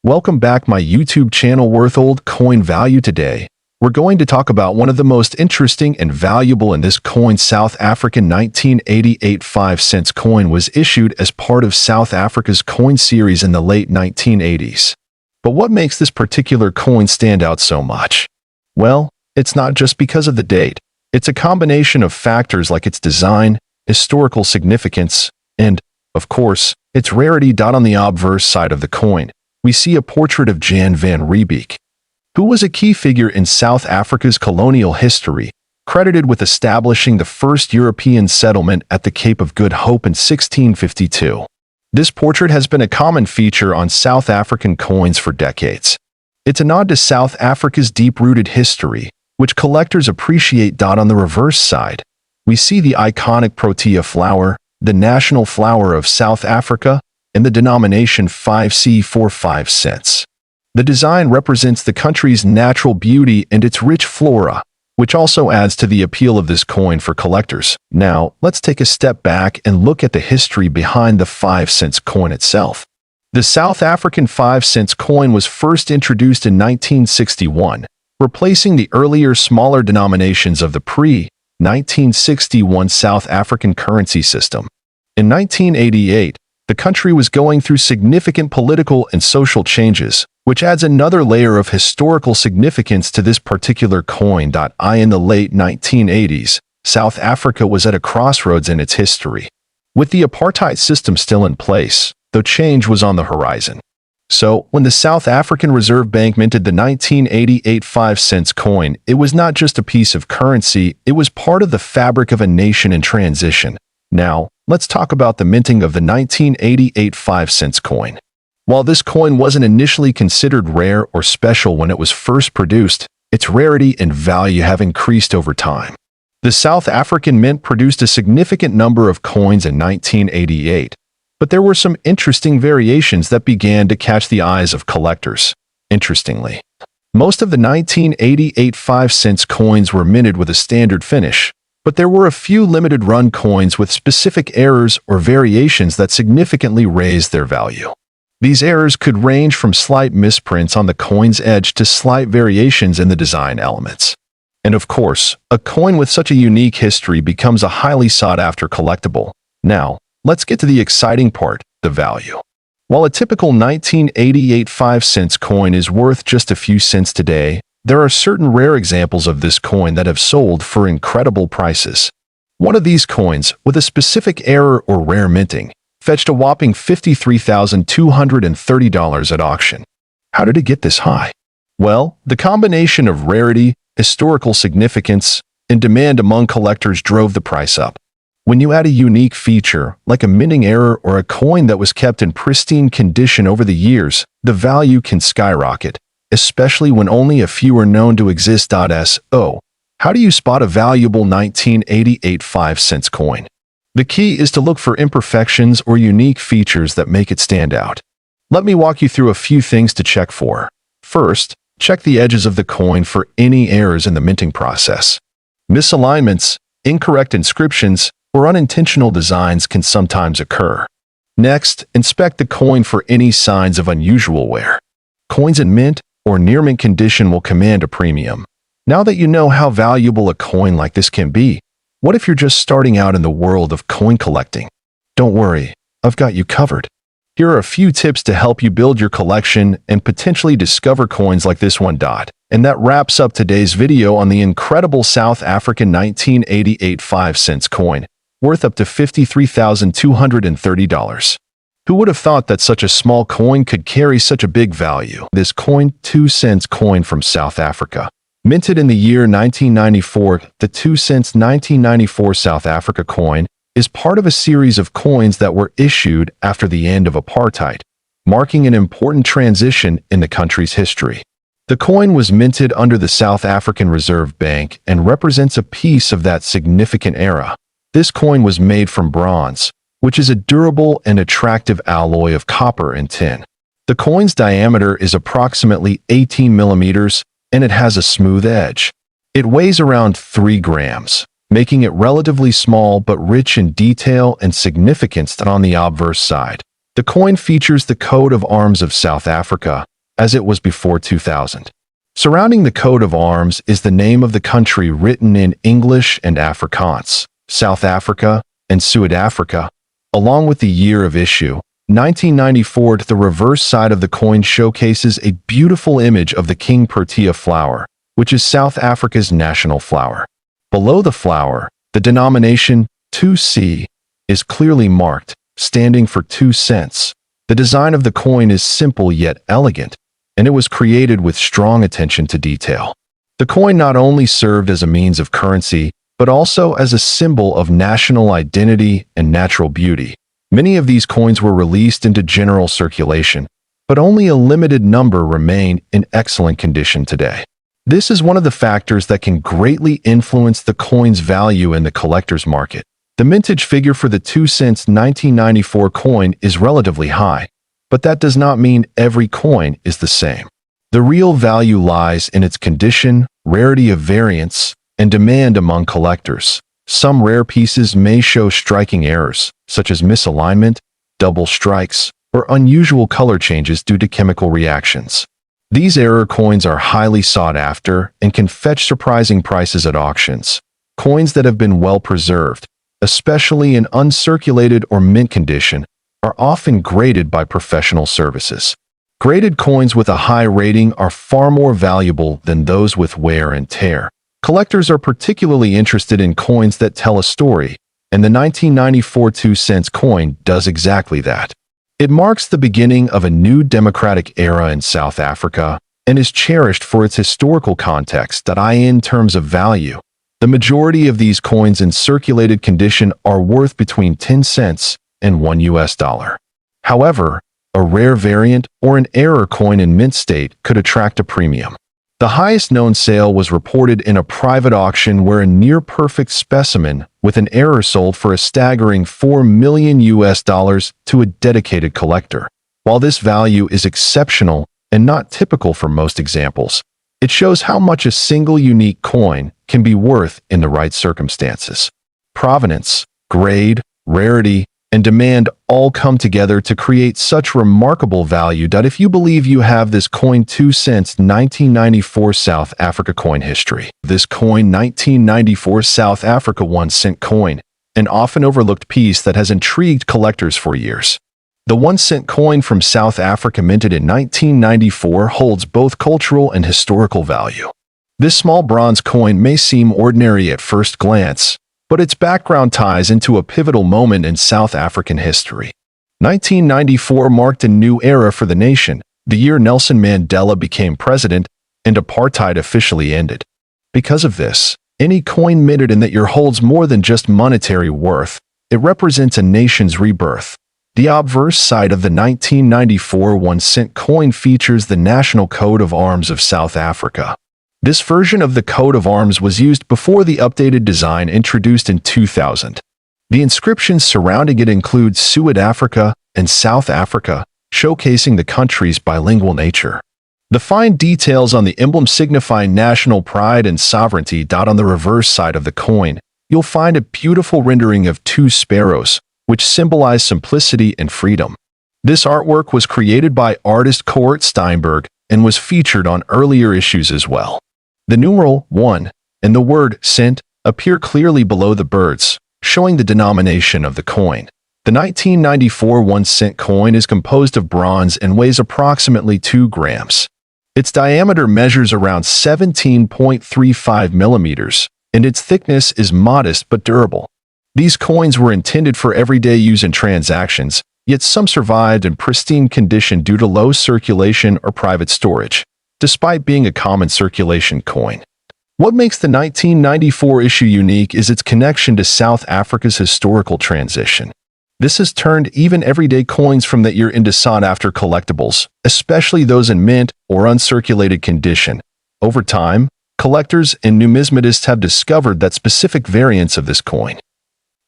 Welcome back my YouTube channel Worth Old Coin Value. Today, we're going to talk about one of the most interesting and valuable in this coin. South African 1988 5-cent coin was issued as part of South Africa's coin series in the late 1980s. But what makes this particular coin stand out so much? Well, it's not just because of the date. It's a combination of factors like its design, historical significance, and, of course, its rarity. On the obverse side of the coin, we see a portrait of Jan van Riebeeck, who was a key figure in South Africa's colonial history, credited with establishing the first European settlement at the Cape of Good Hope in 1652. This portrait has been a common feature on South African coins for decades. It's a nod to South Africa's deep-rooted history, which collectors appreciate. On the reverse side, we see the iconic Protea flower, the national flower of South Africa, and the denomination 5C for 5 cents. The design represents the country's natural beauty and its rich flora, which also adds to the appeal of this coin for collectors. Now, let's take a step back and look at the history behind the 5 cents coin itself. The South African 5 cents coin was first introduced in 1961, replacing the earlier smaller denominations of the pre-1961 South African currency system. In 1988, the country was going through significant political and social changes, which adds another layer of historical significance to this particular coin. In the late 1980s, South Africa was at a crossroads in its history. With the apartheid system still in place, though change was on the horizon. So, when the South African Reserve Bank minted the 1988 5 cents coin, it was not just a piece of currency, it was part of the fabric of a nation in transition. Now, let's talk about the minting of the 1988 5 cents coin. While this coin wasn't initially considered rare or special when it was first produced, its rarity and value have increased over time. The South African Mint produced a significant number of coins in 1988, but there were some interesting variations that began to catch the eyes of collectors. Interestingly, most of the 1988 5 cents coins were minted with a standard finish, but there were a few limited-run coins with specific errors or variations that significantly raised their value. These errors could range from slight misprints on the coin's edge to slight variations in the design elements. And of course, a coin with such a unique history becomes a highly sought-after collectible. Now, let's get to the exciting part, the value. While a typical 1988 5 cents coin is worth just a few cents today, there are certain rare examples of this coin that have sold for incredible prices. One of these coins, with a specific error or rare minting, fetched a whopping $53,230 at auction. How did it get this high? Well, the combination of rarity, historical significance, and demand among collectors drove the price up. When you add a unique feature, like a minting error or a coin that was kept in pristine condition over the years, the value can skyrocket, especially when only a few are known to exist. So, how do you spot a valuable 1988 5 cents coin? The key is to look for imperfections or unique features that make it stand out. Let me walk you through a few things to check for. First, check the edges of the coin for any errors in the minting process. Misalignments, incorrect inscriptions, or unintentional designs can sometimes occur. Next, inspect the coin for any signs of unusual wear. Coins in mint or near mint condition will command a premium. Now that you know how valuable a coin like this can be, what if you're just starting out in the world of coin collecting? Don't worry, I've got you covered. Here are a few tips to help you build your collection and potentially discover coins like this one. And that wraps up today's video on the incredible South African 1988 5 cents coin, worth up to $53,230. Who would have thought that such a small coin could carry such a big value? This coin, 2 cents coin from South Africa. Minted in the year 1994, the 2 cents 1994 South Africa coin is part of a series of coins that were issued after the end of apartheid, marking an important transition in the country's history. The coin was minted under the South African Reserve Bank and represents a piece of that significant era. This coin was made from bronze, which is a durable and attractive alloy of copper and tin. The coin's diameter is approximately 18 millimeters, and it has a smooth edge. It weighs around 3 grams, making it relatively small but rich in detail and significance. On the obverse side, the coin features the coat of arms of South Africa, as it was before 2000. Surrounding the coat of arms is the name of the country written in English and Afrikaans, South Africa and Zuid-Afrika, along with the year of issue, 1994. The reverse side of the coin showcases a beautiful image of the King Protea flower, which is South Africa's national flower. Below the flower, the denomination 2C is clearly marked, standing for 2 cents. The design of the coin is simple yet elegant, and it was created with strong attention to detail. The coin not only served as a means of currency, but also as a symbol of national identity and natural beauty. Many of these coins were released into general circulation, but only a limited number remain in excellent condition today. This is one of the factors that can greatly influence the coin's value in the collector's market. The mintage figure for the 2 cents 1994 coin is relatively high, but that does not mean every coin is the same. The real value lies in its condition, rarity of variants, and demand among collectors. Some rare pieces may show striking errors, such as misalignment, double strikes, or unusual color changes due to chemical reactions. These error coins are highly sought after and can fetch surprising prices at auctions. Coins that have been well preserved, especially in uncirculated or mint condition, are often graded by professional services. Graded coins with a high rating are far more valuable than those with wear and tear. Collectors are particularly interested in coins that tell a story, and the 1994 2 cents coin does exactly that. It marks the beginning of a new democratic era in South Africa and is cherished for its historical context. In terms of value, the majority of these coins in circulated condition are worth between 10 cents and $1. However, a rare variant or an error coin in mint state could attract a premium. The highest known sale was reported in a private auction where a near-perfect specimen with an error sold for a staggering $4 million to a dedicated collector. While this value is exceptional and not typical for most examples, it shows how much a single unique coin can be worth in the right circumstances. Provenance, grade, rarity, and demand all come together to create such remarkable value. If you believe you have this coin 2 cents 1994 South Africa coin history. This coin 1994 South Africa 1 cent coin, an often overlooked piece that has intrigued collectors for years. The 1 cent coin from South Africa minted in 1994 holds both cultural and historical value. This small bronze coin may seem ordinary at first glance, but its background ties into a pivotal moment in South African history. 1994 marked a new era for the nation, the year Nelson Mandela became president and apartheid officially ended. Because of this, any coin minted in that year holds more than just monetary worth. It represents a nation's rebirth. The obverse side of the 1994 1 cent coin features the national coat of arms of South Africa. This version of the coat of arms was used before the updated design introduced in 2000. The inscriptions surrounding it include Zuid-Afrika and South Africa, showcasing the country's bilingual nature. The fine details on the emblem signify national pride and sovereignty. On the reverse side of the coin, you'll find a beautiful rendering of 2 sparrows, which symbolize simplicity and freedom. This artwork was created by artist Court Steinberg and was featured on earlier issues as well. The numeral 1 and the word cent appear clearly below the birds, showing the denomination of the coin. The 1994 1 cent coin is composed of bronze and weighs approximately 2 grams. Its diameter measures around 17.35 millimeters, and its thickness is modest but durable. These coins were intended for everyday use in transactions, yet some survived in pristine condition due to low circulation or private storage, despite being a common circulation coin. What makes the 1994 issue unique is its connection to South Africa's historical transition. This has turned even everyday coins from that year into sought-after collectibles, especially those in mint or uncirculated condition. Over time, collectors and numismatists have discovered that specific variants of this coin,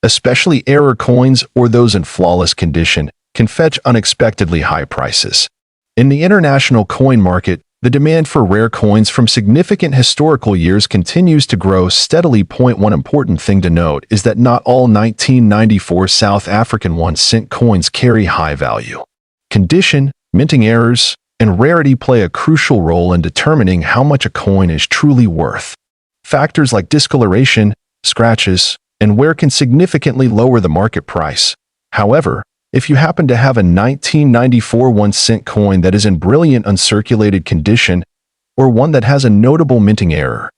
especially error coins or those in flawless condition, can fetch unexpectedly high prices. In the international coin market, the demand for rare coins from significant historical years continues to grow steadily. One important thing to note is that not all 1994 South African 1 cent coins carry high value. Condition, minting errors, and rarity play a crucial role in determining how much a coin is truly worth. Factors like discoloration, scratches, and wear can significantly lower the market price. However, if you happen to have a 1994 1-cent coin that is in brilliant uncirculated condition, or one that has a notable minting error,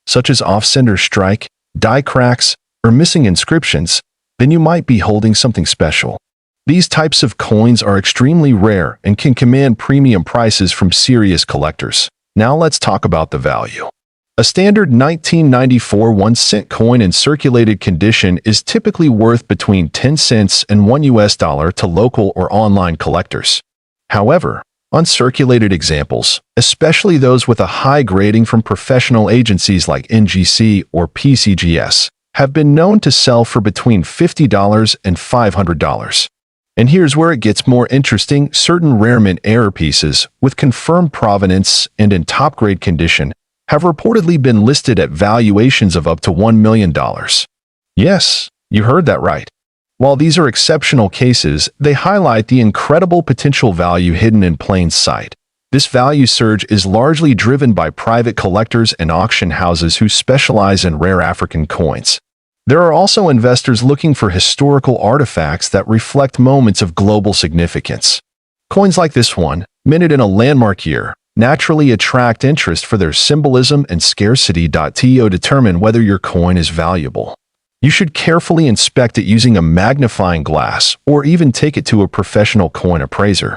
such as off-center strike, die cracks, or missing inscriptions, then you might be holding something special. These types of coins are extremely rare and can command premium prices from serious collectors. Now let's talk about the value. A standard 1994 1-cent coin in circulated condition is typically worth between 10 cents and $1 to local or online collectors. However, uncirculated examples, especially those with a high grading from professional agencies like NGC or PCGS, have been known to sell for between $50 and $500. And here's where it gets more interesting. Certain rare mint error pieces, with confirmed provenance and in top-grade condition, have reportedly been listed at valuations of up to $1 million. Yes, you heard that right. While these are exceptional cases, they highlight the incredible potential value hidden in plain sight. This value surge is largely driven by private collectors and auction houses who specialize in rare African coins. There are also investors looking for historical artifacts that reflect moments of global significance. Coins like this one, minted in a landmark year, naturally attract interest for their symbolism and scarcity. To determine whether your coin is valuable, you should carefully inspect it using a magnifying glass or even take it to a professional coin appraiser.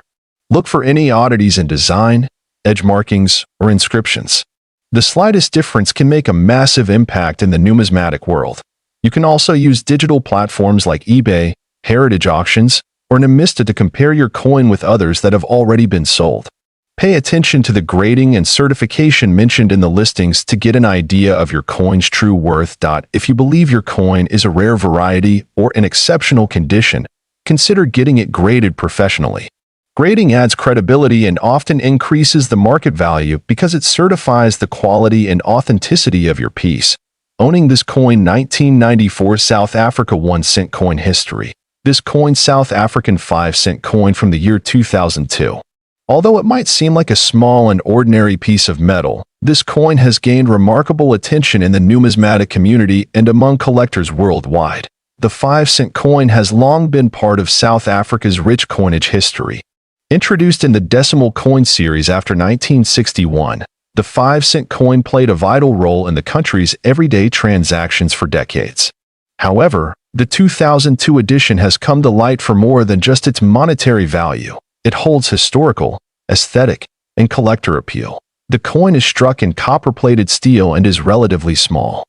Look for any oddities in design, edge markings, or inscriptions. The slightest difference can make a massive impact in the numismatic world. You can also use digital platforms like eBay, heritage auctions, or Numista to compare your coin with others that have already been sold. Pay attention to the grading and certification mentioned in the listings to get an idea of your coin's true worth. If you believe your coin is a rare variety or in exceptional condition, consider getting it graded professionally. Grading adds credibility and often increases the market value because it certifies the quality and authenticity of your piece. Owning this coin 1994 South Africa 1-cent coin history. This coin South African 5-cent coin from the year 2002. Although it might seem like a small and ordinary piece of metal, this coin has gained remarkable attention in the numismatic community and among collectors worldwide. The 5-cent coin has long been part of South Africa's rich coinage history. Introduced in the decimal coin series after 1961, the 5-cent coin played a vital role in the country's everyday transactions for decades. However, the 2002 edition has come to light for more than just its monetary value. It holds historical, aesthetic, and collector appeal. The coin is struck in copper-plated steel and is relatively small,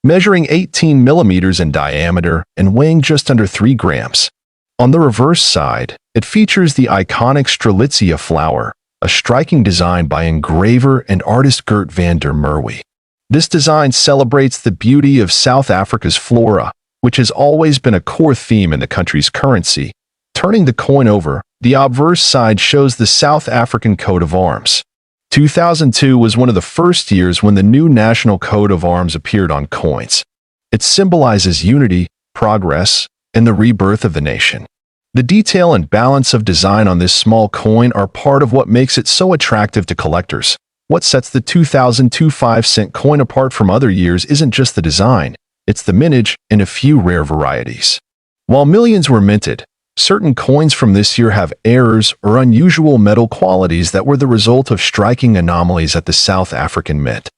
measuring 18 millimeters in diameter and weighing just under 3 grams. On the reverse side, it features the iconic Strelitzia flower, a striking design by engraver and artist Gert van der Merwe. This design celebrates the beauty of South Africa's flora, which has always been a core theme in the country's currency. Turning the coin over, the obverse side shows the South African coat of arms. 2002 was one of the first years when the new national coat of arms appeared on coins. It symbolizes unity, progress, and the rebirth of the nation. The detail and balance of design on this small coin are part of what makes it so attractive to collectors. What sets the 2002 5-cent coin apart from other years isn't just the design, it's the mintage and a few rare varieties. While millions were minted, certain coins from this year have errors or unusual metal qualities that were the result of striking anomalies at the South African Mint.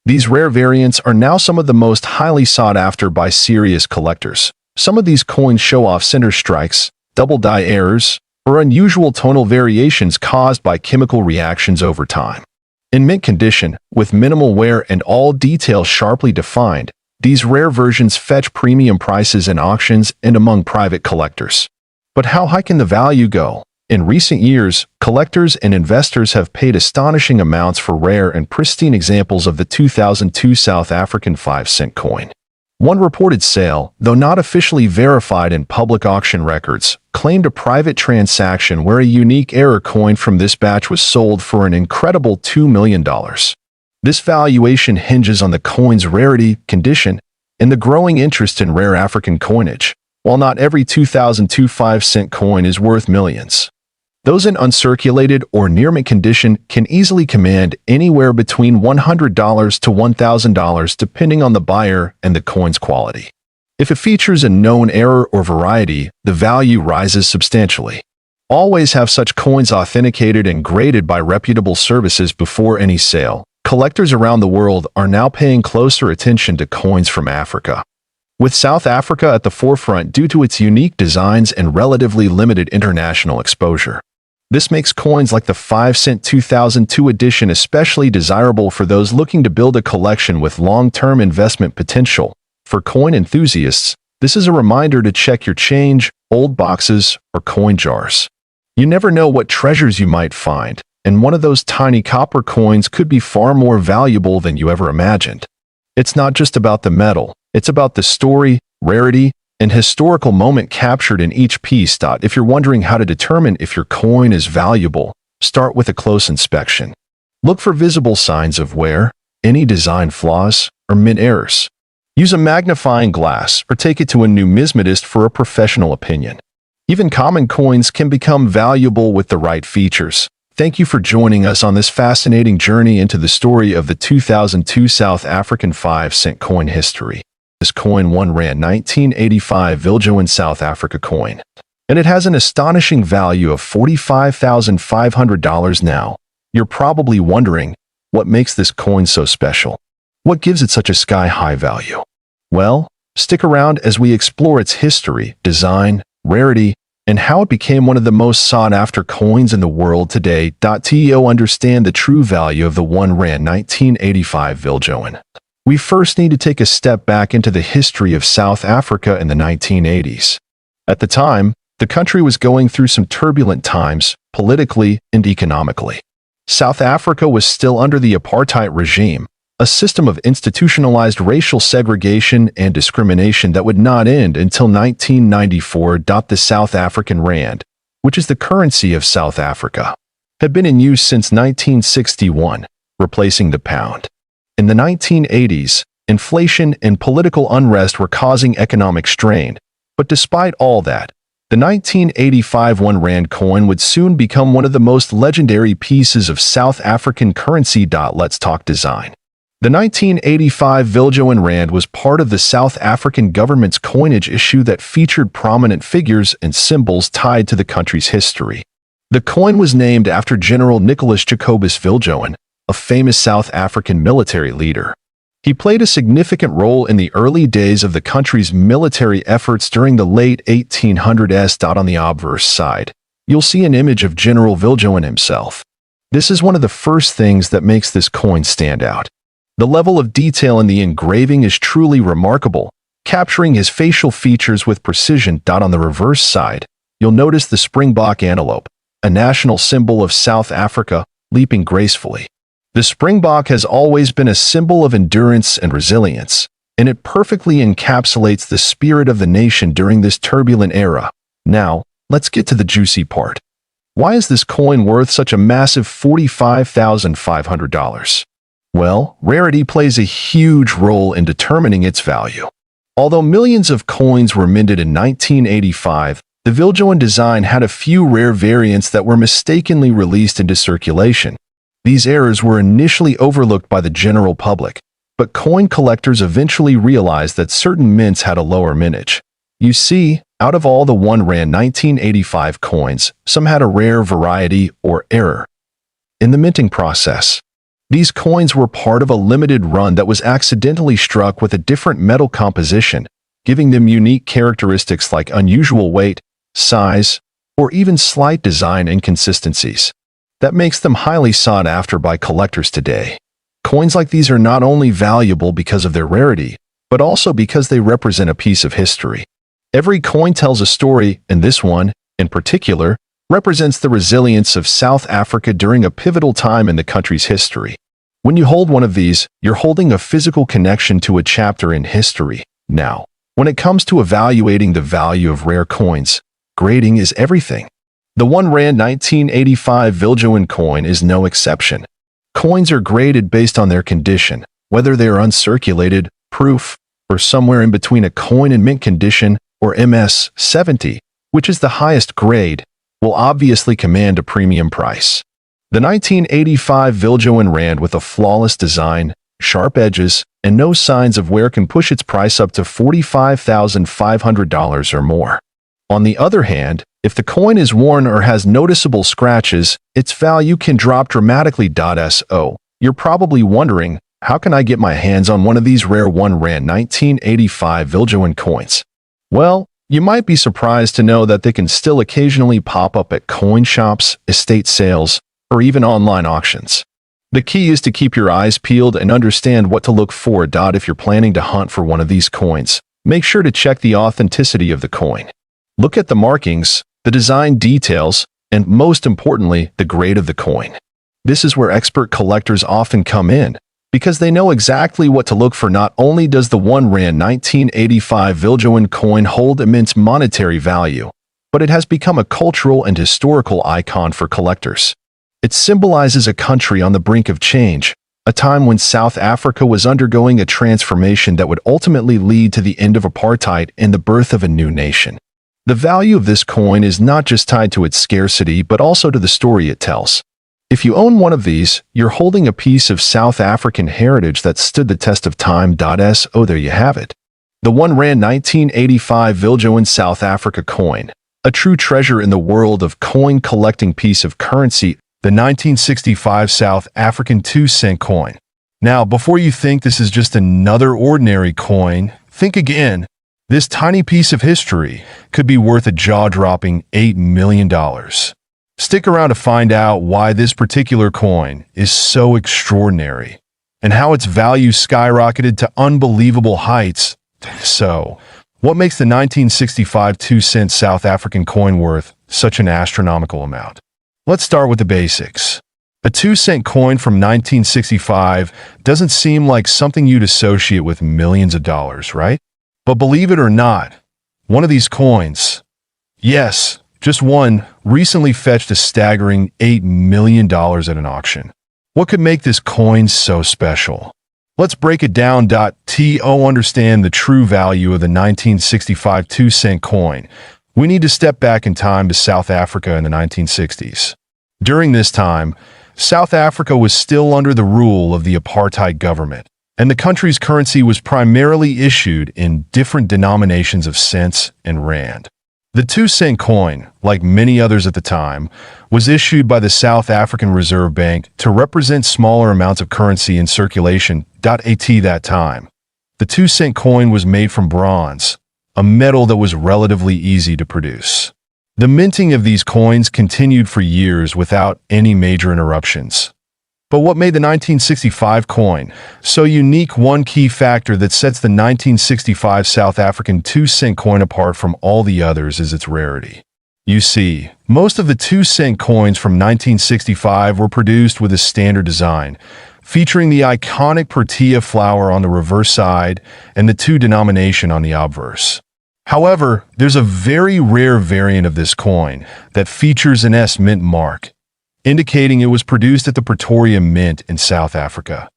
These rare variants are now some of the most highly sought after by serious collectors. Some of these coins show off center strikes, double die errors, or unusual tonal variations caused by chemical reactions over time. In mint condition, with minimal wear and all details sharply defined, these rare versions fetch premium prices in auctions and among private collectors. But how high can the value go? In recent years, collectors and investors have paid astonishing amounts for rare and pristine examples of the 2002 South African 5-cent coin. One reported sale, though not officially verified in public auction records, claimed a private transaction where a unique error coin from this batch was sold for an incredible $2 million. This valuation hinges on the coin's rarity, condition, and the growing interest in rare African coinage. While not every 2002 5-cent coin is worth millions, Those in uncirculated or near mint condition can easily command anywhere between $100 to $1,000 depending on the buyer and the coin's quality. If it features a known error or variety, the value rises substantially. Always have such coins authenticated and graded by reputable services before any sale. Collectors around the world are now paying closer attention to coins from Africa, with South Africa at the forefront due to its unique designs and relatively limited international exposure. This makes coins like the 5-cent 2002 edition especially desirable for those looking to build a collection with long-term investment potential. For coin enthusiasts, this is a reminder to check your change, old boxes, or coin jars. You never know what treasures you might find, and one of those tiny copper coins could be far more valuable than you ever imagined. It's not just about the metal, it's about the story, rarity, and historical moment captured in each piece. If you're wondering how to determine if your coin is valuable, start with a close inspection. Look for visible signs of wear, any design flaws, or mint errors. Use a magnifying glass or take it to a numismatist for a professional opinion. Even common coins can become valuable with the right features. Thank you for joining us on this fascinating journey into the story of the 2002 South African 5-cent coin history. This coin 1 Rand 1985 Viljoen South Africa coin, and it has an astonishing value of $45,500 now. You're probably wondering, what makes this coin so special? What gives it such a sky-high value? Well, stick around as we explore its history, design, rarity, and how it became one of the most sought-after coins in the world today. To understand the true value of the 1 Rand 1985 Viljoen, we first need to take a step back into the history of South Africa in the 1980s. At the time, the country was going through some turbulent times, politically and economically. South Africa was still under the apartheid regime, a system of institutionalized racial segregation and discrimination that would not end until 1994. The South African Rand, which is the currency of South Africa, had been in use since 1961, replacing the pound. In the 1980s, inflation and political unrest were causing economic strain, but despite all that, the 1985 1 Rand coin would soon become one of the most legendary pieces of South African currency. Let's talk design. The 1985 Viljoen Rand was part of the South African government's coinage issue that featured prominent figures and symbols tied to the country's history. The coin was named after General Nicholas Jacobus Viljoen, a famous South African military leader. He played a significant role in the early days of the country's military efforts during the late 1800s. On the obverse side, you'll see an image of General Viljoen himself. This is one of the first things that makes this coin stand out. The level of detail in the engraving is truly remarkable, capturing his facial features with precision. On the reverse side, you'll notice the springbok antelope, a national symbol of South Africa, leaping gracefully. The springbok has always been a symbol of endurance and resilience, and it perfectly encapsulates the spirit of the nation during this turbulent era. Now, let's get to the juicy part. Why is this coin worth such a massive $45,500? Well, rarity plays a huge role in determining its value. Although millions of coins were minted in 1985, the Viljoen design had a few rare variants that were mistakenly released into circulation. These errors were initially overlooked by the general public, but coin collectors eventually realized that certain mints had a lower mintage. You see, out of all the 1 Rand 1985 coins, some had a rare variety or error in the minting process. These coins were part of a limited run that was accidentally struck with a different metal composition, giving them unique characteristics like unusual weight, size, or even slight design inconsistencies. That makes them highly sought after by collectors today. Coins like these are not only valuable because of their rarity, but also because they represent a piece of history. Every coin tells a story, and this one, in particular, represents the resilience of South Africa during a pivotal time in the country's history. When you hold one of these, you're holding a physical connection to a chapter in history. Now, when it comes to evaluating the value of rare coins, grading is everything. The 1 Rand 1985 Viljoen coin is no exception. Coins are graded based on their condition, whether they are uncirculated, proof, or somewhere in between a coin in mint condition, or MS 70, which is the highest grade. will obviously command a premium price. The 1985 Viljoen Rand with a flawless design, sharp edges, and no signs of wear can push its price up to $45,500 or more. On the other hand, if the coin is worn or has noticeable scratches, its value can drop dramatically. So, you're probably wondering, how can I get my hands on one of these rare 1 Rand 1985 Viljoen coins? Well, you might be surprised to know that they can still occasionally pop up at coin shops, estate sales, or even online auctions. The key is to keep your eyes peeled and understand what to look for. If you're planning to hunt for one of these coins, make sure to check the authenticity of the coin. Look at the markings, the design details, and most importantly, the grade of the coin. This is where expert collectors often come in, because they know exactly what to look for. Not only does the 1 Rand 1985 Viljoen coin hold immense monetary value, but it has become a cultural and historical icon for collectors. It symbolizes a country on the brink of change, a time when South Africa was undergoing a transformation that would ultimately lead to the end of apartheid and the birth of a new nation. The value of this coin is not just tied to its scarcity but also to the story it tells. If you own one of these, you're holding a piece of South African heritage that stood the test of time. So there you have it. The 1 Rand 1985 Viljoen South Africa coin, a true treasure in the world of coin collecting piece of currency, the 1965 South African 2-cent coin. Now, before you think this is just another ordinary coin, think again. This tiny piece of history could be worth a jaw-dropping $8 million. Stick around to find out why this particular coin is so extraordinary and how its value skyrocketed to unbelievable heights. So, what makes the 1965 2-cent South African coin worth such an astronomical amount? Let's start with the basics. A 2-cent coin from 1965 doesn't seem like something you'd associate with millions of dollars, right? But believe it or not, one of these coins, yes, just one, recently fetched a staggering $8 million at an auction. What could make this coin so special? Let's break it down. To understand the true value of the 1965 2-cent coin, we need to step back in time to South Africa in the 1960s. During this time, South Africa was still under the rule of the apartheid government, and the country's currency was primarily issued in different denominations of cents and rand. The 2-cent coin, like many others at the time, was issued by the South African Reserve Bank to represent smaller amounts of currency in circulation. At that time, the 2-cent coin was made from bronze, a metal that was relatively easy to produce. The minting of these coins continued for years without any major interruptions. But what made the 1965 coin so unique? One key factor that sets the 1965 South African 2-cent coin apart from all the others is its rarity. You see, most of the 2-cent coins from 1965 were produced with a standard design, featuring the iconic protea flower on the reverse side and the 2 denomination on the obverse. However, there's a very rare variant of this coin that features an S mint mark, indicating it was produced at the Pretoria Mint in South Africa.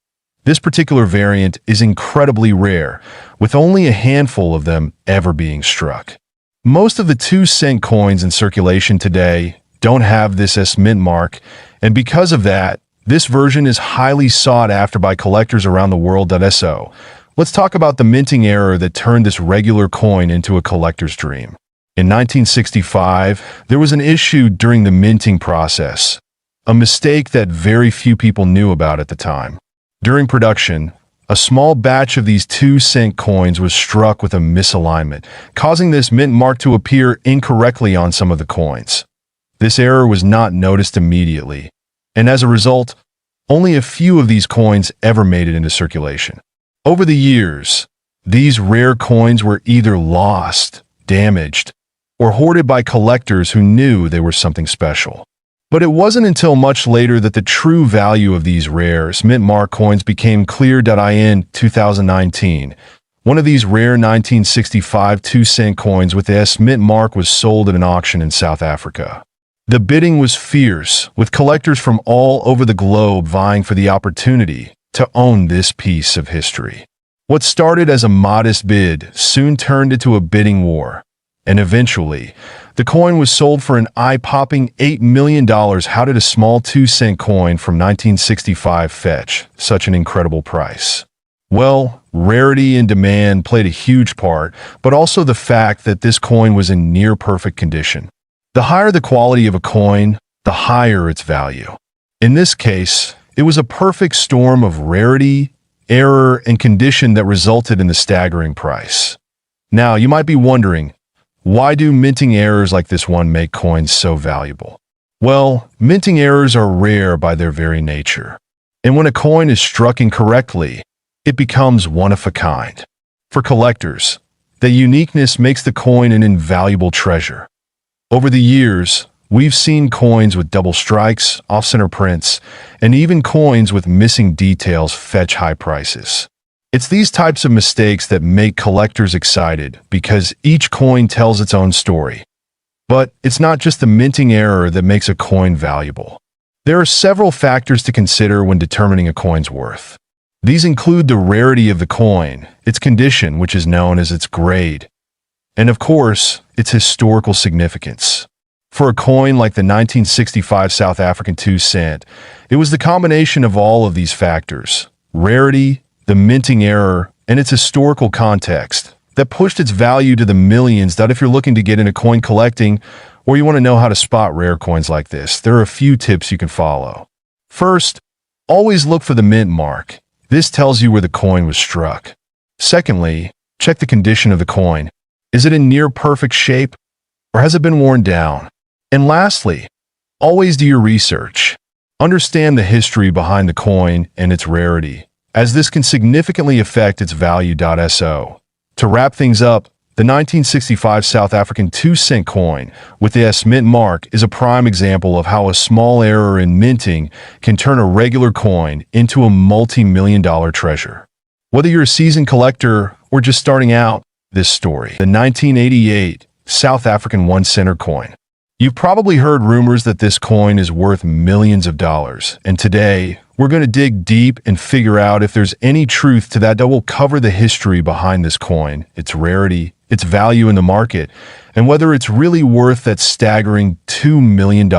This particular variant is incredibly rare, with only a handful of them ever being struck. Most of the 2-cent coins in circulation today don't have this S mint mark, and because of that, this version is highly sought after by collectors around the world. So, let's talk about the minting error that turned this regular coin into a collector's dream. In 1965, there was an issue during the minting process, a mistake that very few people knew about at the time. During production, a small batch of these 2-cent coins was struck with a misalignment, causing this mint mark to appear incorrectly on some of the coins. This error was not noticed immediately, and as a result, only a few of these coins ever made it into circulation. Over the years, these rare coins were either lost, damaged, or hoarded by collectors who knew they were something special. But it wasn't until much later that the true value of these rare mint mark coins became clear. In 2019, one of these rare 1965 2-cent coins with the S mint mark was sold at an auction in South Africa. The bidding was fierce, with collectors from all over the globe vying for the opportunity to own this piece of history. What started as a modest bid soon turned into a bidding war, and eventually, The coin was sold for an eye-popping $8 million. How did a small 2-cent coin from 1965 fetch such an incredible price? Well, rarity and demand played a huge part, but also the fact that this coin was in near-perfect condition. The higher the quality of a coin, the higher its value. In this case, it was a perfect storm of rarity, error, and condition that resulted in the staggering price. Now, you might be wondering, why do minting errors like this one make coins so valuable? Well, minting errors are rare by their very nature. And when a coin is struck incorrectly, it becomes one of a kind. For collectors, the uniqueness makes the coin an invaluable treasure. Over the years, we've seen coins with double strikes, off-center prints, and even coins with missing details fetch high prices. It's these types of mistakes that make collectors excited because each coin tells its own story. But it's not just the minting error that makes a coin valuable. There are several factors to consider when determining a coin's worth. These include the rarity of the coin, its condition, which is known as its grade, and of course, its historical significance. For a coin like the 1965 South African 2-cent, it was the combination of all of these factors, rarity, the minting error, and its historical context, that pushed its value to the millions. That if you're looking to get into coin collecting, or you want to know how to spot rare coins like this, there are a few tips you can follow. First, always look for the mint mark. This tells you where the coin was struck. Secondly, check the condition of the coin. Is it in near perfect shape, or has it been worn down? And lastly, always do your research. Understand the history behind the coin and its rarity, as this can significantly affect its value. To wrap things up, the 1965 South African 2-cent coin with the S mint mark is a prime example of how a small error in minting can turn a regular coin into a multi-million-dollar treasure. Whether you're a seasoned collector or just starting out, this story, the 1988 South African 1-center coin. You've probably heard rumors that this coin is worth millions of dollars, and today, we're going to dig deep and figure out if there's any truth to that. We'll cover the history behind this coin, its rarity, its value in the market, and whether it's really worth that staggering $2 million.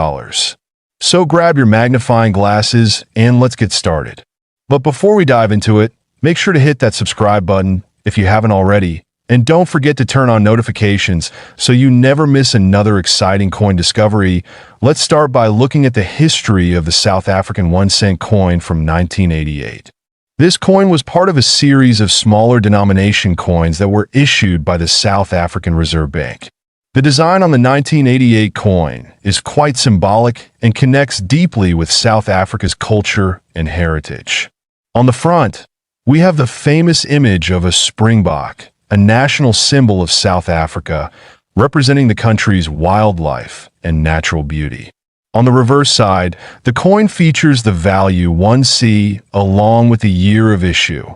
So grab your magnifying glasses and let's get started. But before we dive into it, make sure to hit that subscribe button if you haven't already, and don't forget to turn on notifications so you never miss another exciting coin discovery. Let's start by looking at the history of the South African 1-cent coin from 1988. This coin was part of a series of smaller denomination coins that were issued by the South African Reserve Bank. The design on the 1988 coin is quite symbolic and connects deeply with South Africa's culture and heritage. On the front, we have the famous image of a springbok, a national symbol of South Africa, representing the country's wildlife and natural beauty. On the reverse side, the coin features the value 1C along with the year of issue.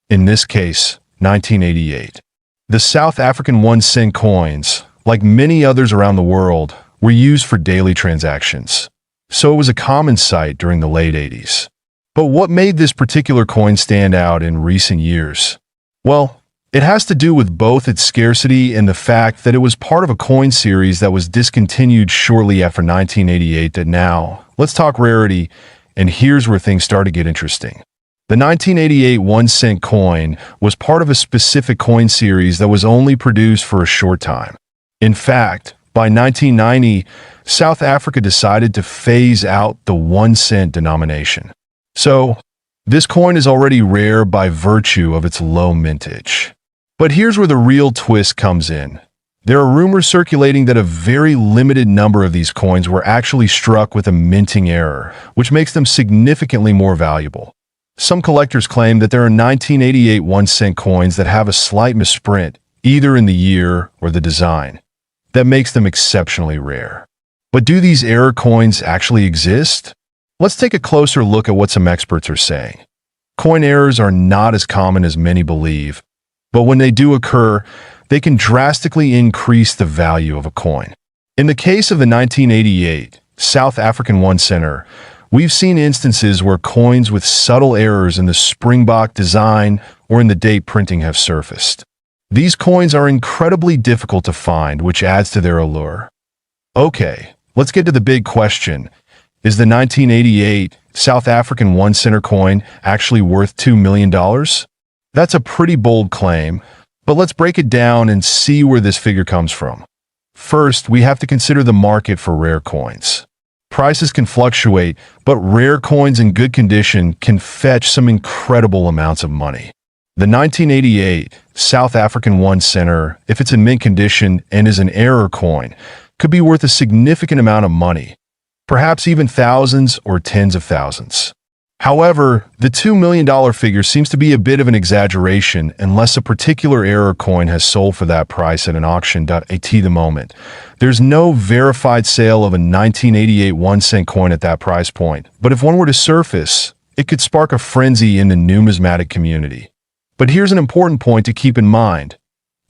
In this case, 1988. The South African 1-cent coins, like many others around the world, were used for daily transactions, so it was a common sight during the late 80s. But what made this particular coin stand out in recent years? Well, it has to do with both its scarcity and the fact that it was part of a coin series that was discontinued shortly after 1988. Now, let's talk rarity, and here's where things start to get interesting. The 1988 1-cent coin was part of a specific coin series that was only produced for a short time. In fact, by 1990, South Africa decided to phase out the 1-cent denomination. So, this coin is already rare by virtue of its low mintage. But here's where the real twist comes in. There are rumors circulating that a very limited number of these coins were actually struck with a minting error, which makes them significantly more valuable. Some collectors claim that there are 1988 1-cent coins that have a slight misprint, either in the year or the design, that makes them exceptionally rare. But do these error coins actually exist? Let's take a closer look at what some experts are saying. Coin errors are not as common as many believe, but when they do occur, they can drastically increase the value of a coin. In the case of the 1988 South African 1-center, we've seen instances where coins with subtle errors in the springbok design or in the date printing have surfaced. These coins are incredibly difficult to find, which adds to their allure. Okay, let's get to the big question. Is the 1988 South African 1 cent coin actually worth $2 million? That's a pretty bold claim, but let's break it down and see where this figure comes from. First, we have to consider the market for rare coins. Prices can fluctuate, but rare coins in good condition can fetch some incredible amounts of money. The 1988 South African 1 cent, if it's in mint condition and is an error coin, could be worth a significant amount of money, perhaps even thousands or tens of thousands. However, the $2 million figure seems to be a bit of an exaggeration unless a particular error coin has sold for that price at an auction. At the moment, there's no verified sale of a 1988 1 cent coin at that price point, but if one were to surface, it could spark a frenzy in the numismatic community. But here's an important point to keep in mind.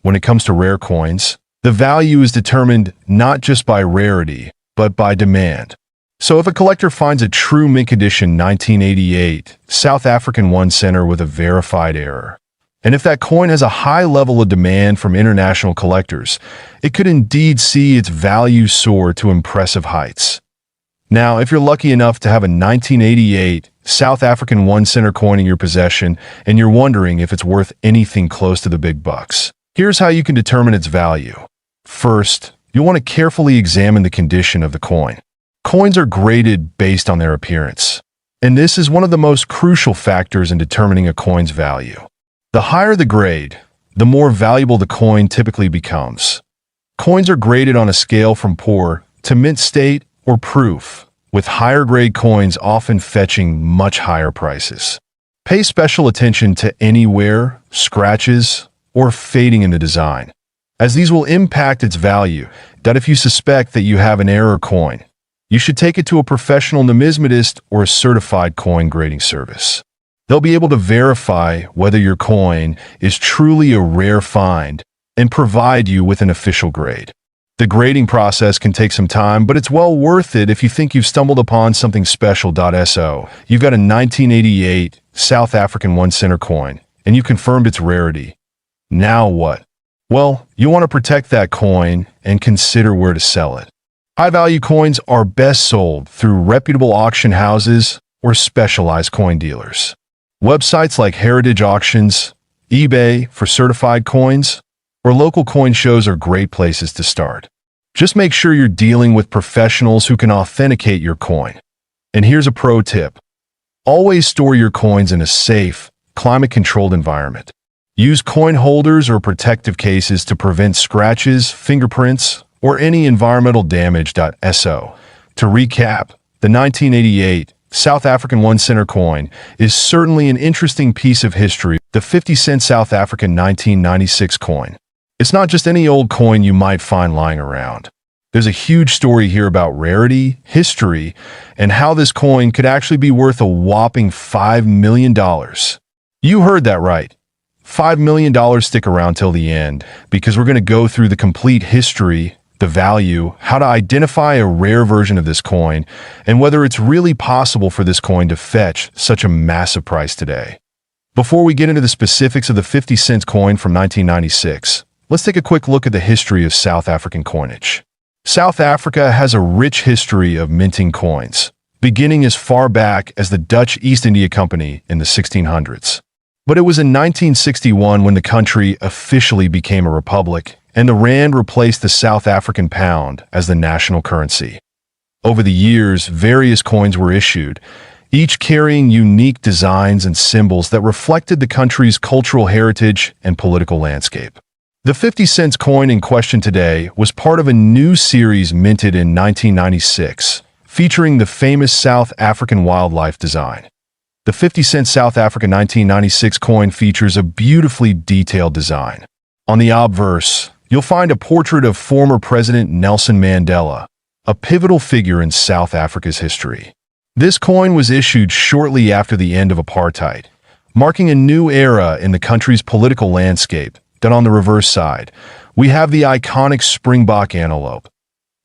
When it comes to rare coins, the value is determined not just by rarity, but by demand. So if a collector finds a true mint condition 1988 South African 1 cent with a verified error, and if that coin has a high level of demand from international collectors, it could indeed see its value soar to impressive heights. Now, if you're lucky enough to have a 1988 South African 1 cent coin in your possession and you're wondering if it's worth anything close to the big bucks, here's how you can determine its value. First, you'll want to carefully examine the condition of the coin. Coins are graded based on their appearance, and this is one of the most crucial factors in determining a coin's value. The higher the grade, the more valuable the coin typically becomes. Coins are graded on a scale from poor to mint state or proof, with higher grade coins often fetching much higher prices. Pay special attention to any wear, scratches, or fading in the design, as these will impact its value. If you suspect that you have an error coin, you should take it to a professional numismatist or a certified coin grading service. They'll be able to verify whether your coin is truly a rare find and provide you with an official grade. The grading process can take some time, but it's well worth it if you think you've stumbled upon something special. So, you've got a 1988 South African 1 cent coin, and you confirmed its rarity. Now what? Well, you want to protect that coin and consider where to sell it. High-value coins are best sold through reputable auction houses or specialized coin dealers. Websites like Heritage Auctions, eBay for certified coins, or local coin shows are great places to start. Just make sure you're dealing with professionals who can authenticate your coin. And here's a pro tip. Always store your coins in a safe, climate-controlled environment. Use coin holders or protective cases to prevent scratches, fingerprints, or any environmental damage. So, to recap, the 1988 South African 1 cent coin is certainly an interesting piece of history. The 50-cent South African 1996 coin. It's not just any old coin you might find lying around. There's a huge story here about rarity, history, and how this coin could actually be worth a whopping $5 million. You heard that right. $5 million. Stick around till the end, because we're going to go through the complete history, the value, how to identify a rare version of this coin, and whether it's really possible for this coin to fetch such a massive price today. Before we get into the specifics of the 50-cent coin from 1996, let's take a quick look at the history of South African coinage. South Africa has a rich history of minting coins, beginning as far back as the Dutch East India Company in the 1600s. But it was in 1961 when the country officially became a republic, and the rand replaced the South African pound as the national currency. Over the years, various coins were issued, each carrying unique designs and symbols that reflected the country's cultural heritage and political landscape. The 50-cent coin in question today was part of a new series minted in 1996, featuring the famous South African wildlife design. The 50-cent South African 1996 coin features a beautifully detailed design. On the obverse, you'll find a portrait of former President Nelson Mandela, a pivotal figure in South Africa's history. This coin was issued shortly after the end of apartheid, marking a new era in the country's political landscape. Then on the reverse side, we have the iconic springbok antelope,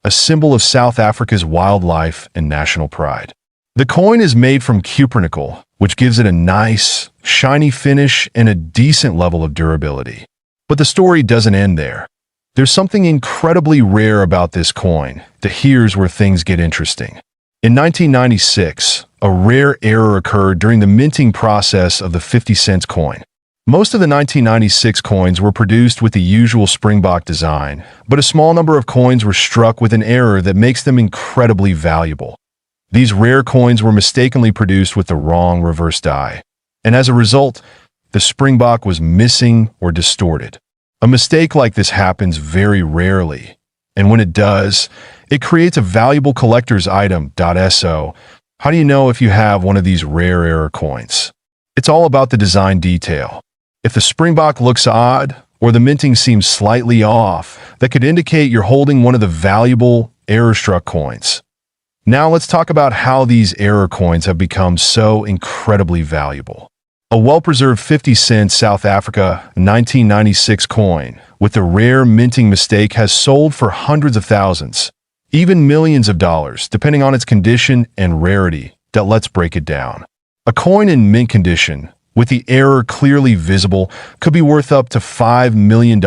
a symbol of South Africa's wildlife and national pride. The coin is made from cupronickel, which gives it a nice, shiny finish and a decent level of durability. But the story doesn't end there. There's something incredibly rare about this coin. Here's where things get interesting. In 1996, a rare error occurred during the minting process of the 50-cent coin. Most of the 1996 coins were produced with the usual springbok design, but a small number of coins were struck with an error that makes them incredibly valuable. These rare coins were mistakenly produced with the wrong reverse die, and as a result, the springbok was missing or distorted. A mistake like this happens very rarely, and when it does, it creates a valuable collector's item. So, how do you know if you have one of these rare error coins? It's all about the design detail. If the springbok looks odd, or the minting seems slightly off, that could indicate you're holding one of the valuable error-struck coins. Now let's talk about how these error coins have become so incredibly valuable. A well-preserved 50-cent South Africa 1996 coin with the rare minting mistake has sold for hundreds of thousands, even millions of dollars, depending on its condition and rarity. Let's break it down. A coin in mint condition, with the error clearly visible, could be worth up to $5 million,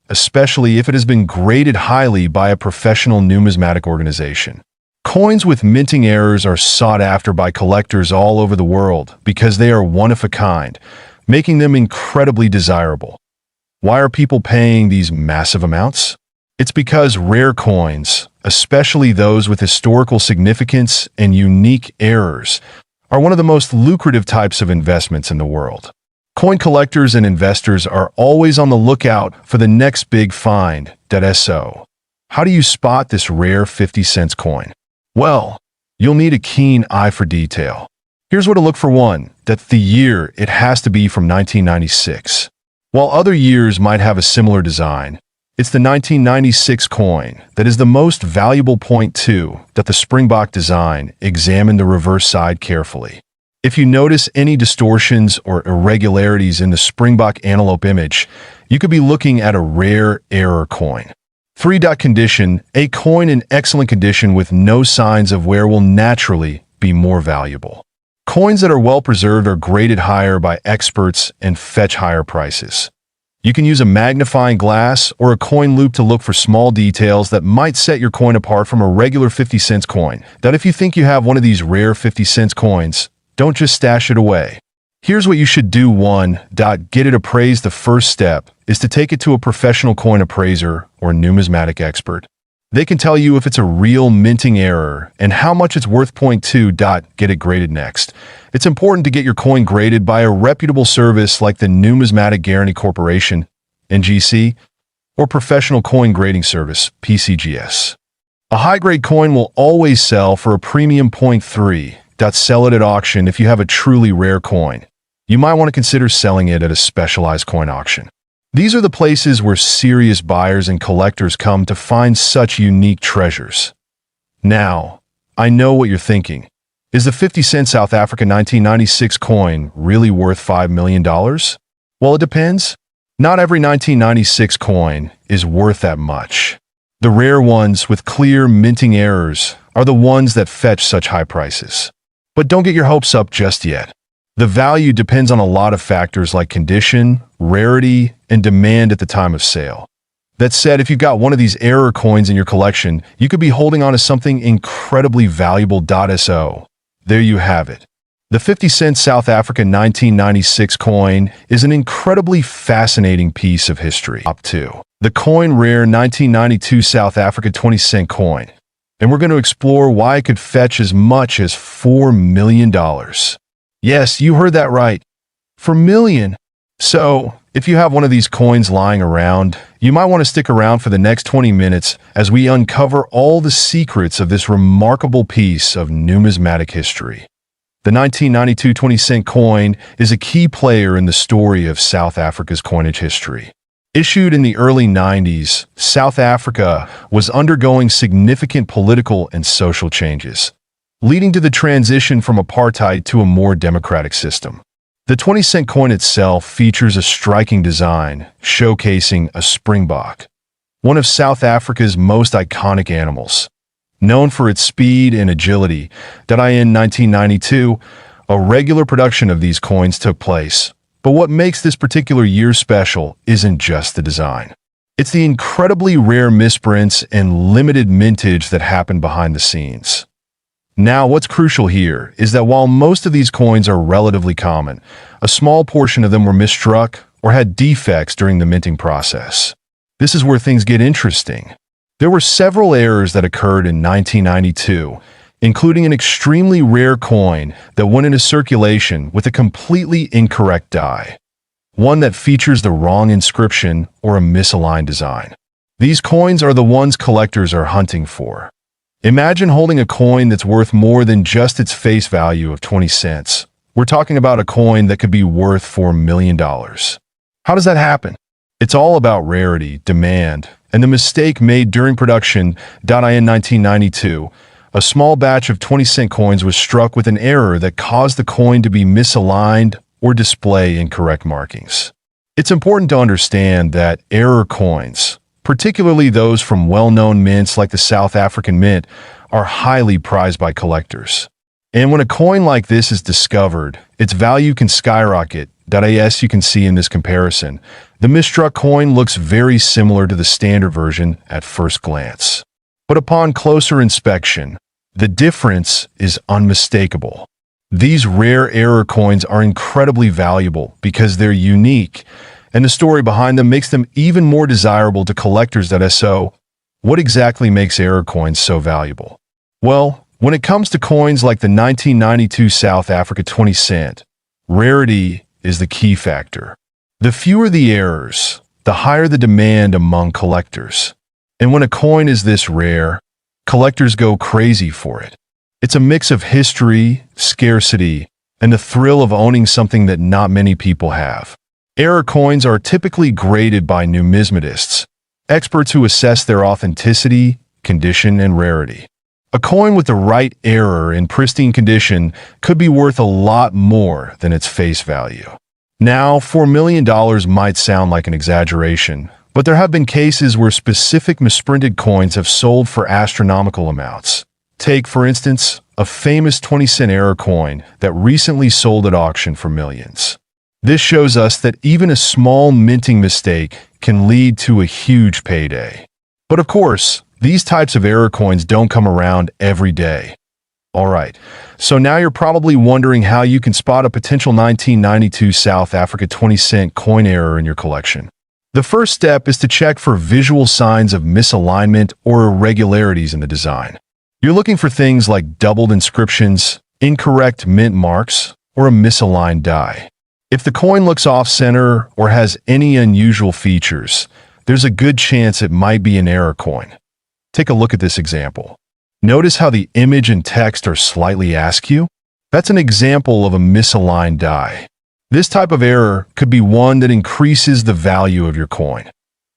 especially if it has been graded highly by a professional numismatic organization. Coins with minting errors are sought after by collectors all over the world because they are one of a kind, making them incredibly desirable. Why are people paying these massive amounts? It's because rare coins, especially those with historical significance and unique errors, are one of the most lucrative types of investments in the world. Coin collectors and investors are always on the lookout for the next big find. So, how do you spot this rare 50-cent coin? Well, you'll need a keen eye for detail. Here's where to look for one. The year, it has to be from 1996. While other years might have a similar design, it's the 1996 coin that is the most valuable. Point 2, that the springbok design. Examine the reverse side carefully. If you notice any distortions or irregularities in the springbok antelope image, you could be looking at a rare error coin. 3. Condition. A coin in excellent condition with no signs of wear will naturally be more valuable. Coins that are well preserved are graded higher by experts and fetch higher prices. You can use a magnifying glass or a coin loop to look for small details that might set your coin apart from a regular 50-cent coin. If you think you have one of these rare 50-cent coins, don't just stash it away. Here's what you should do. 1. Get it appraised. The first step is to take it to a professional coin appraiser or numismatic expert. They can tell you if it's a real minting error and how much it's worth. Point 2. Get it graded next. It's important to get your coin graded by a reputable service like the Numismatic Guarantee Corporation, NGC, or Professional Coin Grading Service, PCGS. A high-grade coin will always sell for a premium. Point 3. Sell it at auction. If you have a truly rare coin, you might want to consider selling it at a specialized coin auction. These are the places where serious buyers and collectors come to find such unique treasures. Now, I know what you're thinking. Is the 50-cent South Africa 1996 coin really worth $5 million? Well, it depends. Not every 1996 coin is worth that much. The rare ones with clear minting errors are the ones that fetch such high prices. But don't get your hopes up just yet. The value depends on a lot of factors like condition, rarity, and demand at the time of sale. That said, if you've got one of these error coins in your collection, you could be holding on to something incredibly valuable. So, there you have it. The 50-cent South Africa 1996 coin is an incredibly fascinating piece of history. Top 2. The coin rare 1992 South Africa 20-cent coin. And we're going to explore why it could fetch as much as $4 million. Yes, you heard that right. $4 million. So, if you have one of these coins lying around, you might want to stick around for the next 20 minutes as we uncover all the secrets of this remarkable piece of numismatic history. The 1992 20-cent coin is a key player in the story of South Africa's coinage history. Issued in the early 90s, South Africa was undergoing significant political and social changes, leading to the transition from apartheid to a more democratic system. The 20-cent coin itself features a striking design, showcasing a springbok, one of South Africa's most iconic animals. Known for its speed and agility, in 1992, a regular production of these coins took place, But what makes this particular year special isn't just the design. It's the incredibly rare misprints and limited mintage that happen behind the scenes. Now, what's crucial here is that while most of these coins are relatively common, a small portion of them were misstruck or had defects during the minting process. This is where things get interesting. There were several errors that occurred in 1992, including an extremely rare coin that went into circulation with a completely incorrect die, one that features the wrong inscription or a misaligned design. These coins are the ones collectors are hunting for. Imagine holding a coin that's worth more than just its face value of 20 cents. We're talking about a coin that could be worth $4 million. How does that happen? It's all about rarity, demand, and the mistake made during production. In 1992, a small batch of 20-cent coins was struck with an error that caused the coin to be misaligned or display incorrect markings. It's important to understand that error coins, particularly those from well-known mints like the South African Mint, are highly prized by collectors. And when a coin like this is discovered, its value can skyrocket. As you can see in this comparison, the misstruck coin looks very similar to the standard version at first glance. But upon closer inspection, the difference is unmistakable. These rare error coins are incredibly valuable because they're unique, and the story behind them makes them even more desirable to collectors. So, what exactly makes error coins so valuable? Well, when it comes to coins like the 1992 South Africa 20 cent, rarity is the key factor. The fewer the errors, the higher the demand among collectors. And when a coin is this rare, collectors go crazy for it. It's a mix of history, scarcity, and the thrill of owning something that not many people have. Error coins are typically graded by numismatists, experts who assess their authenticity, condition, and rarity. A coin with the right error in pristine condition could be worth a lot more than its face value. Now, $4 million might sound like an exaggeration, but there have been cases where specific misprinted coins have sold for astronomical amounts. Take, for instance, a famous 20-cent error coin that recently sold at auction for millions. This shows us that even a small minting mistake can lead to a huge payday. But of course, these types of error coins don't come around every day. Alright, so now you're probably wondering how you can spot a potential 1992 South Africa 20-cent coin error in your collection. The first step is to check for visual signs of misalignment or irregularities in the design. You're looking for things like doubled inscriptions, incorrect mint marks, or a misaligned die. If the coin looks off-center or has any unusual features, there's a good chance it might be an error coin. Take a look at this example. Notice how the image and text are slightly askew? That's an example of a misaligned die. This type of error could be one that increases the value of your coin.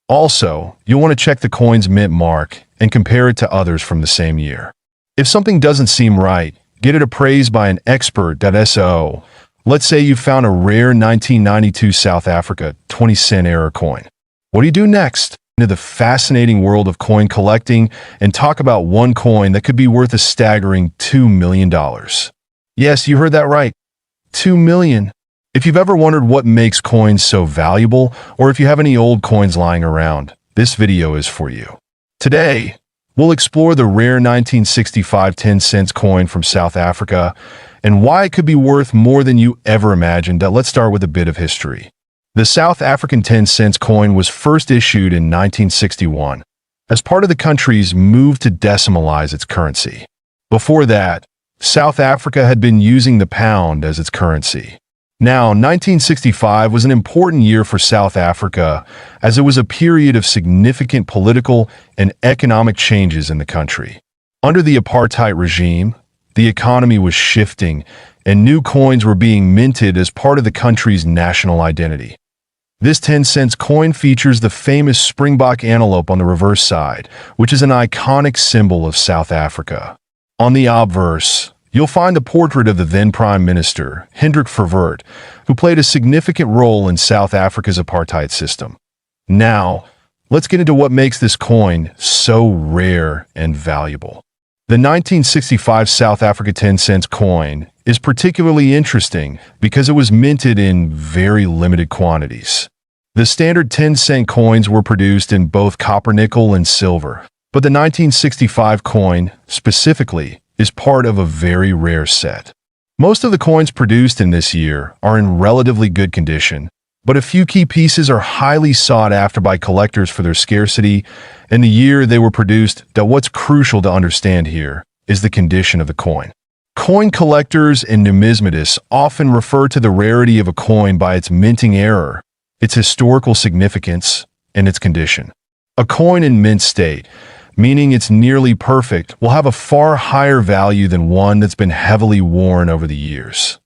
Also, you'll want to check the coin's mint mark and compare it to others from the same year. If something doesn't seem right, get it appraised by an expert. So, let's say you found a rare 1992 South Africa 20-cent error coin. What do you do next? Into the fascinating world of coin collecting and talk about one coin that could be worth a staggering $2 million. Yes, you heard that right. $2 million. If you've ever wondered what makes coins so valuable, or if you have any old coins lying around, this video is for you. Today, we'll explore the rare 1965 10-cent coin from South Africa and why it could be worth more than you ever imagined. Let's start with a bit of history. The South African 10-cent coin was first issued in 1961 as part of the country's move to decimalize its currency. Before that, South Africa had been using the pound as its currency. Now, 1965 was an important year for South Africa as it was a period of significant political and economic changes in the country. Under the apartheid regime, the economy was shifting and new coins were being minted as part of the country's national identity. This 10-cent coin features the famous springbok antelope on the reverse side, which is an iconic symbol of South Africa. On the obverse, you'll find a portrait of the then Prime Minister, Hendrik Verwoerd, who played a significant role in South Africa's apartheid system. Now, let's get into what makes this coin so rare and valuable. The 1965 South Africa 10-cent coin is particularly interesting because it was minted in very limited quantities. The standard 10-cent coins were produced in both copper, nickel, and silver, but the 1965 coin, specifically, is part of a very rare set. Most of the coins produced in this year are in relatively good condition, but a few key pieces are highly sought after by collectors for their scarcity and the year they were produced. What's crucial to understand here is the condition of the coin. Coin collectors and numismatists often refer to the rarity of a coin by its minting era, its historical significance, and its condition. A coin in mint state, meaning it's nearly perfect, will have a far higher value than one that's been heavily worn over the years.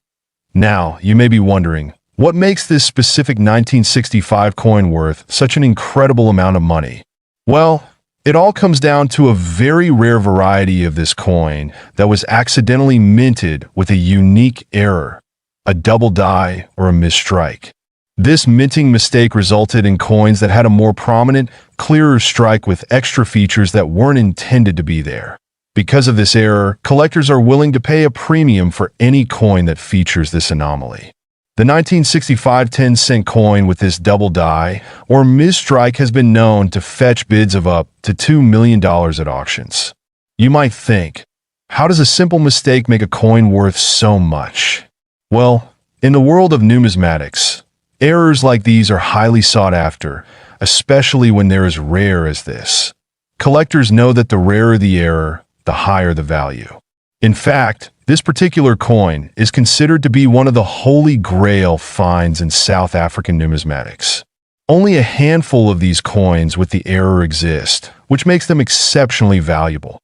Now, you may be wondering, what makes this specific 1965 coin worth such an incredible amount of money? Well, it all comes down to a very rare variety of this coin that was accidentally minted with a unique error, a double die or a misstrike. This minting mistake resulted in coins that had a more prominent, clearer strike with extra features that weren't intended to be there. Because of this error, collectors are willing to pay a premium for any coin that features this anomaly. The 1965 10-cent coin with this double die or misstrike has been known to fetch bids of up to $2 million at auctions. You might think, how does a simple mistake make a coin worth so much? Well, in the world of numismatics, errors like these are highly sought after, especially when they're as rare as this. Collectors know that the rarer the error, the higher the value. In fact, this particular coin is considered to be one of the holy grail finds in South African numismatics. Only a handful of these coins with the error exist, which makes them exceptionally valuable.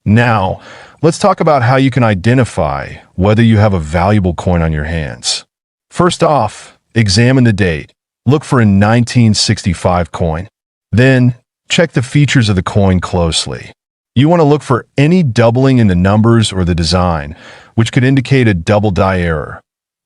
Now, let's talk about how you can identify whether you have a valuable coin on your hands. First off, examine the date. Look for a 1965 coin. Then, check the features of the coin closely. You want to look for any doubling in the numbers or the design, which could indicate a double die error.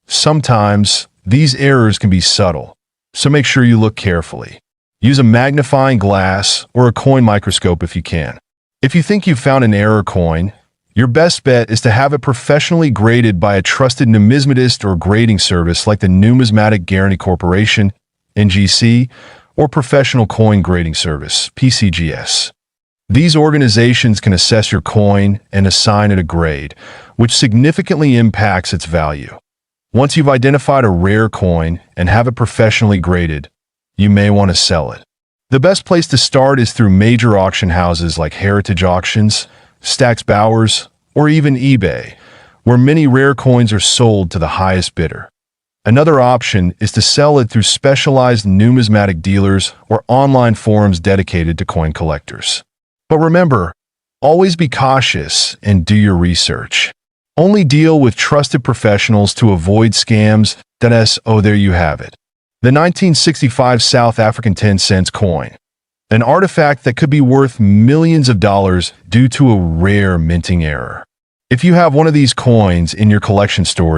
Sometimes, these errors can be subtle, so make sure you look carefully. Use a magnifying glass or a coin microscope if you can. If you think you've found an error coin, your best bet is to have it professionally graded by a trusted numismatist or grading service like the Numismatic Guarantee Corporation, NGC, or Professional Coin Grading Service, PCGS. These organizations can assess your coin and assign it a grade, which significantly impacts its value. Once you've identified a rare coin and have it professionally graded, you may want to sell it. The best place to start is through major auction houses like Heritage Auctions, Stack's Bowers, or even eBay, where many rare coins are sold to the highest bidder. Another option is to sell it through specialized numismatic dealers or online forums dedicated to coin collectors. But remember, always be cautious and do your research. Only deal with trusted professionals to avoid scams. There you have it. The 1965 South African 10-cent coin. An artifact that could be worth millions of dollars due to a rare minting error. If you have one of these coins in your collection store,